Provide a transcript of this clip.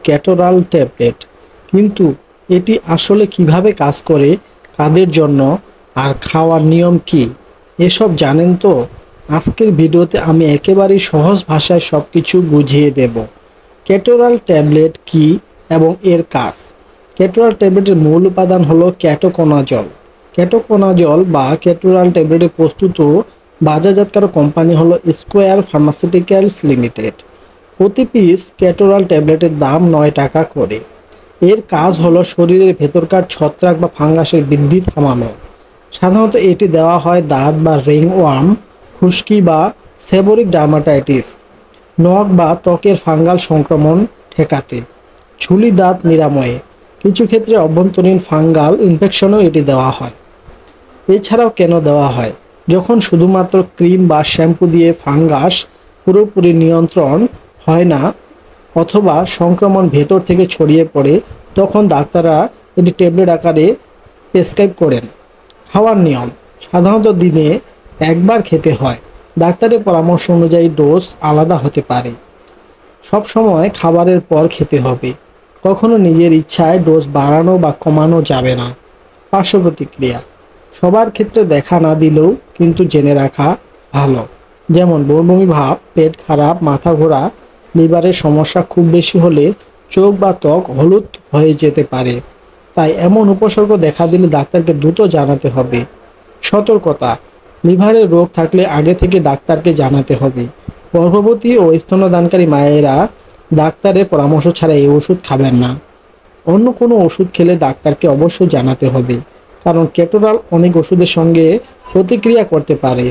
ক্যাটোরাল tablet, কিন্তু এটি আসলে কিভাবে কাজ করে, কাদের জন্য, আর খাওয়ার নিয়ম কি, এসব জানেন তো? আজকের ভিডিওতে আমি একেবারেই সহজ ভাষায় সব কিছু বুঝিয়ে দেব। ক্যাটোরাল ট্যাবলেট কি এবং এর কাজ। ক্যাটোরাল ট্যাবলেটের মূল উপাদান হলো ক্যাটোকোনাজল। ক্যাটোকোনাজল বা ক্যাটোরাল ট্যাবলেটের প্রস্তুত বাজারজাতকারক কোম্পানি হলো স্কোয়ার ফার্মাসিউটিক্যালস লিমিটেড। প্রতি পিস ক্যাটোরাল ট্যাবলেটের দাম ৯ টাকা করে। এর কাজ হলো শরীরের ভেতরকার ছত্রাক বা ফাঙ্গাসের বৃদ্ধি থামানো। সাধারণত এটি দেওয়া হয় দাঁত বা রিংওয়ার্ম, খুশকি বা সেবোরিক ডার্মাটাইটিস, নখ বা ত্বকের ফাঙ্গাল সংক্রমণ ঠেকাতে, ঝুলি দাঁত নিরাময়ে, কিছু ক্ষেত্রে অভ্যন্তরীণ ফাঙ্গাল ইনফেকশনেও এটি দেওয়া হয়। এছাড়াও কেন দেওয়া হয়? যখন শুধুমাত্র ক্রিম বা শ্যাম্পু দিয়ে ফাঙ্গাস পুরোপুরি নিয়ন্ত্রণ হয় না অথবা সংক্রমণ ভেতর থেকে ছড়িয়ে পড়ে, তখন ডাক্তাররা এটি ট্যাবলেট আকারে প্রেসক্রাইব করেন। খাওয়ার নিয়ম: সাধারণত দিনে একবার খেতে হয়। ডাক্তারের পরামর্শ অনুযায়ী ডোজ আলাদা হতে পারে। সবসময় খাবারের পর খেতে হবে। কখনো নিজের ইচ্ছায় ডোজ বাড়ানো বা কমানো যাবে না। পার্শ্ব প্রতিক্রিয়া: সবার ক্ষেত্রে দেখা না দিলেও কিন্তু জেনে রাখা ভালো। যেমন বমি ভাব, পেট খারাপ, মাথা ঘোরা, লিভারের সমস্যা খুব বেশি হলে চোখ বা ত্বক হলুদ হয়ে যেতে পারে। তাই এমন উপসর্গ দেখা দিলে ডাক্তারকে দ্রুত জানাতে হবে। সতর্কতা: লিভারের রোগ থাকলে আগে থেকে ডাক্তারকে জানাতে হবে। গর্ভবতী ও স্তন্যদানকারী মায়েরা ডাক্তারের পরামর্শ ছাড়া এই ওষুধ খাবেন না। অন্য কোনো ওষুধ খেলে ডাক্তারকে অবশ্যই জানাতে হবে, কারণ ক্যাটোরাল অনেক ওষুধের সঙ্গে প্রতিক্রিয়া করতে পারে।